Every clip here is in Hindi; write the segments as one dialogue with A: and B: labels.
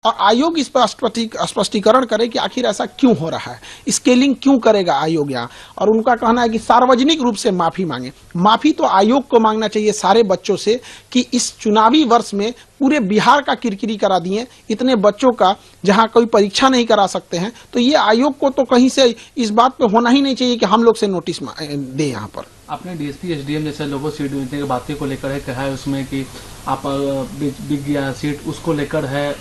A: और आयोग इस पर स्पष्टीकरण करे कि आखिर ऐसा क्यों हो रहा है, स्केलिंग क्यों करेगा आयोग यहाँ। और उनका कहना है कि सार्वजनिक रूप से माफी मांगे। माफी तो आयोग को मांगना चाहिए सारे बच्चों से कि इस चुनावी वर्ष में पूरे बिहार का किरकिरी करा दिए, इतने बच्चों का जहां कोई परीक्षा नहीं करा सकते हैं। तो ये आयोग को तो कहीं से इस बात पे होना ही नहीं चाहिए कि हम लोग से नोटिस दे। यहाँ पर
B: आपने डीएसपी एसडीएम जैसे लोगों सीट मिलने की बातें को लेकर है कहा है उसमें कि आप बिक गया सीट, उसको लेकर है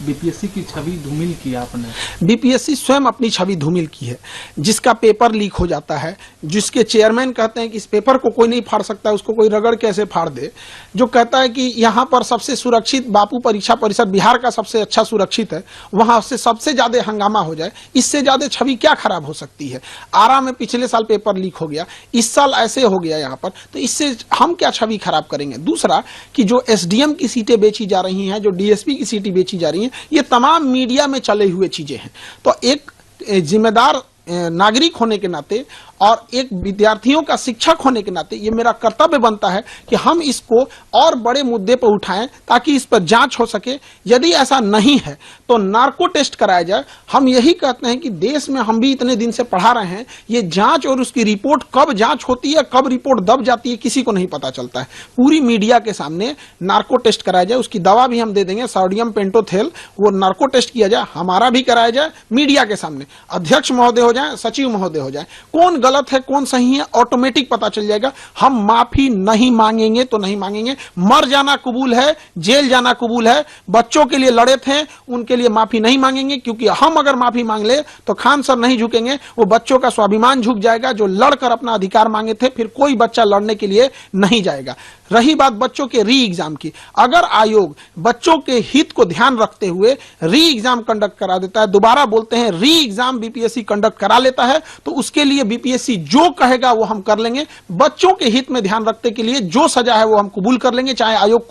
B: बीपीएससी की छवि धूमिल की आपने।
A: बीपीएससी स्वयं अपनी छवि धूमिल की है, जिसका पेपर लीक हो जाता है, जिसके चेयरमैन कहते हैं कि इस पेपर को कोई नहीं फाड़ सकता, उसको कोई रगड़ कैसे फाड़ दे, जो कहता है कि यहाँ पर सबसे सुरक्षित बापू परीक्षा परिषद बिहार का सबसे अच्छा सुरक्षित है, वहां से सबसे ज्यादा हंगामा हो जाए, इससे ज्यादा छवि क्या खराब हो सकती है। आरा में पिछले साल पेपर लीक हो गया, इस साल ऐसे हो गया यहाँ पर, तो इससे हम क्या छवि खराब करेंगे। दूसरा कि जो एसडीएम की सीटें बेची जा रही हैं, जो डीएसपी की सीटें बेची जा रही हैं, ये तमाम मीडिया में चले हुए चीजें हैं। तो एक जिम्मेदार नागरिक होने के नाते और एक विद्यार्थियों का शिक्षक होने के नाते ये मेरा कर्तव्य बनता है कि हम इसको और बड़े मुद्दे पर उठाएं ताकि इस पर जांच हो सके। यदि ऐसा नहीं है तो नार्को टेस्ट कराया जाए। हम यही कहते हैं कि देश में हम भी इतने दिन से पढ़ा रहे हैं, ये जांच और उसकी रिपोर्ट कब जांच होती है, कब रिपोर्ट दब जाती है, किसी को नहीं पता चलता है। पूरी मीडिया के सामने नार्को टेस्ट कराया जाए, उसकी दवा भी हम दे देंगे, सोडियम पेंटोथेल, वो नार्को टेस्ट किया जाए, हमारा भी कराया जाए मीडिया के सामने। अध्यक्ष महोदय हो जाए, सचिव महोदय हो जाए, कौन गलत है कौन सही है ऑटोमेटिक पता चल जाएगा। हम माफी नहीं मांगेंगे तो नहीं मांगेंगे। मर जाना कबूल है, जेल जाना कबूल है। बच्चों के लिए लड़े थे, उनके लिए माफी नहीं मांगेंगे, क्योंकि हम अगर माफी मांग ले तो खान सर नहीं झुकेंगे, वो बच्चों का स्वाभिमान झुक जाएगा जो लड़कर अपना अधिकार मांगे थे। फिर कोई बच्चा लड़ने के लिए नहीं जाएगा। रही बात बच्चों के री एग्जाम की, अगर आयोग बच्चों के हित को ध्यान रखते हुए री एग्जाम कंडक्ट करा देता है, दोबारा बोलते हैं री एग्जाम बीपीएससी कंडक्ट करा लेता है, तो उसके लिए बीपीएससी जो कहेगा वो हम कर लेंगे। बच्चों के हित में ध्यान रखने के लिए जो सजा है वो हम कबूल कर लेंगे, चाहे आयोग